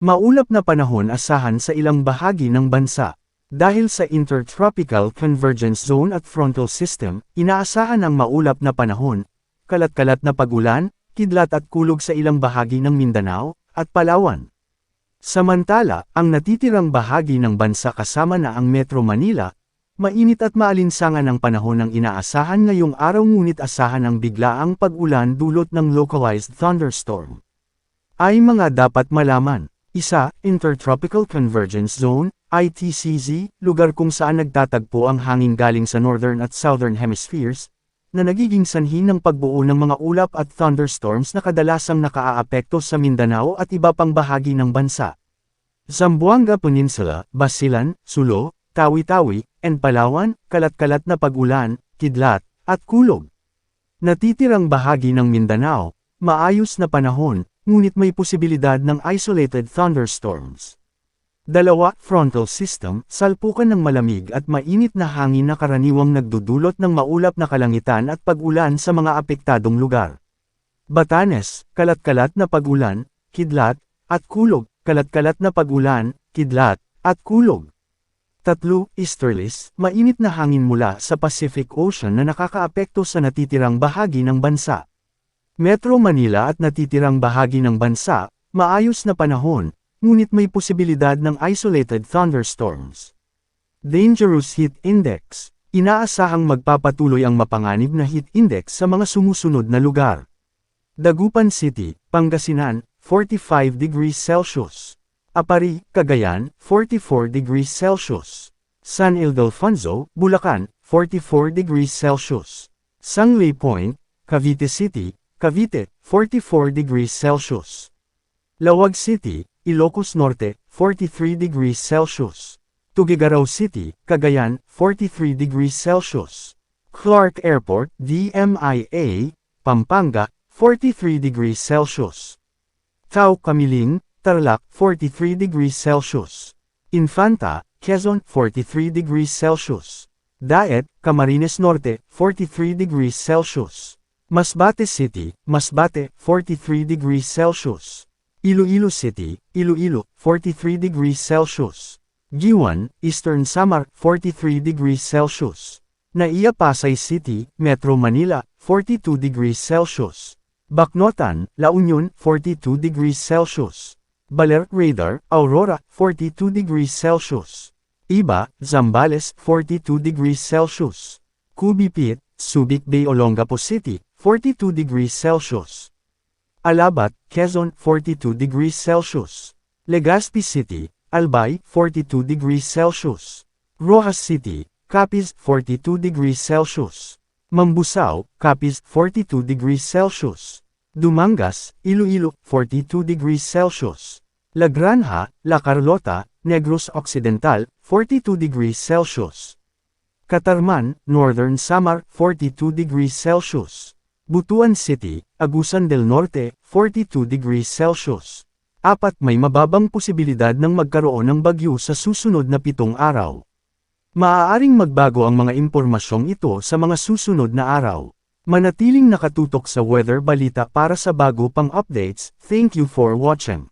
Maulap na panahon asahan sa ilang bahagi ng bansa. Dahil sa Intertropical Convergence Zone at Frontal System, inaasahan ang maulap na panahon, kalat-kalat na pag-ulan, kidlat at kulog sa ilang bahagi ng Mindanao at Palawan. Samantala, ang natitirang bahagi ng bansa kasama na ang Metro Manila, mainit at maalinsangan ang panahon ng inaasahan ngayong araw ngunit asahan ang biglaang pag-ulan dulot ng localized thunderstorm. Ay mga dapat malaman. Isa, Intertropical Convergence Zone, ITCZ, lugar kung saan nagtatagpo ang hangin galing sa Northern at Southern Hemispheres, na nagiging sanhi ng pagbuo ng mga ulap at thunderstorms na kadalasang nakaaapekto sa Mindanao at iba pang bahagi ng bansa. Zamboanga Peninsula, Basilan, Sulo, Tawi-Tawi, and Palawan, kalat-kalat na pag-ulan, kidlat, at kulog. Natitirang bahagi ng Mindanao, maayos na panahon, ngunit may posibilidad ng isolated thunderstorms. 2. Frontal System, salpukan ng malamig at mainit na hangin na karaniwang nagdudulot ng maulap na kalangitan at pag-ulan sa mga apektadong lugar. Batanes, kalat-kalat na pag-ulan, kidlat, at kulog, kalat-kalat na pag-ulan, kidlat, at kulog. 3. Easterlies, mainit na hangin mula sa Pacific Ocean na nakakaapekto sa natitirang bahagi ng bansa. Metro Manila at natitirang bahagi ng bansa, maayos na panahon, ngunit may posibilidad ng isolated thunderstorms. Dangerous Heat Index, inaasahang magpapatuloy ang mapanganib na heat index sa mga sumusunod na lugar. Dagupan City, Pangasinan, 45 degrees Celsius. Apari, Cagayan, 44 degrees Celsius. San Ildefonso, Bulacan, 44 degrees Celsius. Sangley Point, Cavite City, Cavite, 44 degrees Celsius. Lawag City, Ilocos Norte, 43 degrees Celsius. Tuguegarao City, Cagayan, 43 degrees Celsius. Clark Airport, DMIA, Pampanga, 43 degrees Celsius. Tao Camiling, Tarlac, 43 degrees Celsius. Infanta, Quezon, 43 degrees Celsius. Daet, Camarines Norte, 43 degrees Celsius. Masbate City, Masbate, 43 degrees Celsius. Iloilo City, Iloilo, 43 degrees Celsius. Giwan, Eastern Samar, 43 degrees Celsius. Naiya Pasay City, Metro Manila, 42 degrees Celsius. Bacnotan, La Union, 42 degrees Celsius. Baler Radar, Aurora, 42 degrees Celsius. Iba, Zambales, 42 degrees Celsius. Cubipit, Subic Bay Olongapo City, 42 degrees Celsius. Alabat, Quezon, 42 degrees Celsius. Legazpi City, Albay, 42 degrees Celsius. Rojas City, Capiz, 42 degrees Celsius. Mambusaw, Capiz, 42 degrees Celsius. Dumangas, Iloilo, 42 degrees Celsius. La Granja, La Carlota, Negros Occidental, 42 degrees Celsius. Catarman, Northern Samar, 42 degrees Celsius. Butuan City, Agusan del Norte, 42 degrees Celsius. 4. May mababang posibilidad ng magkaroon ng bagyo sa susunod na 7 araw. Maaaring magbago ang mga impormasyong ito sa mga susunod na araw. Manatiling nakatutok sa Weather Balita para sa bago pang updates. Thank you for watching.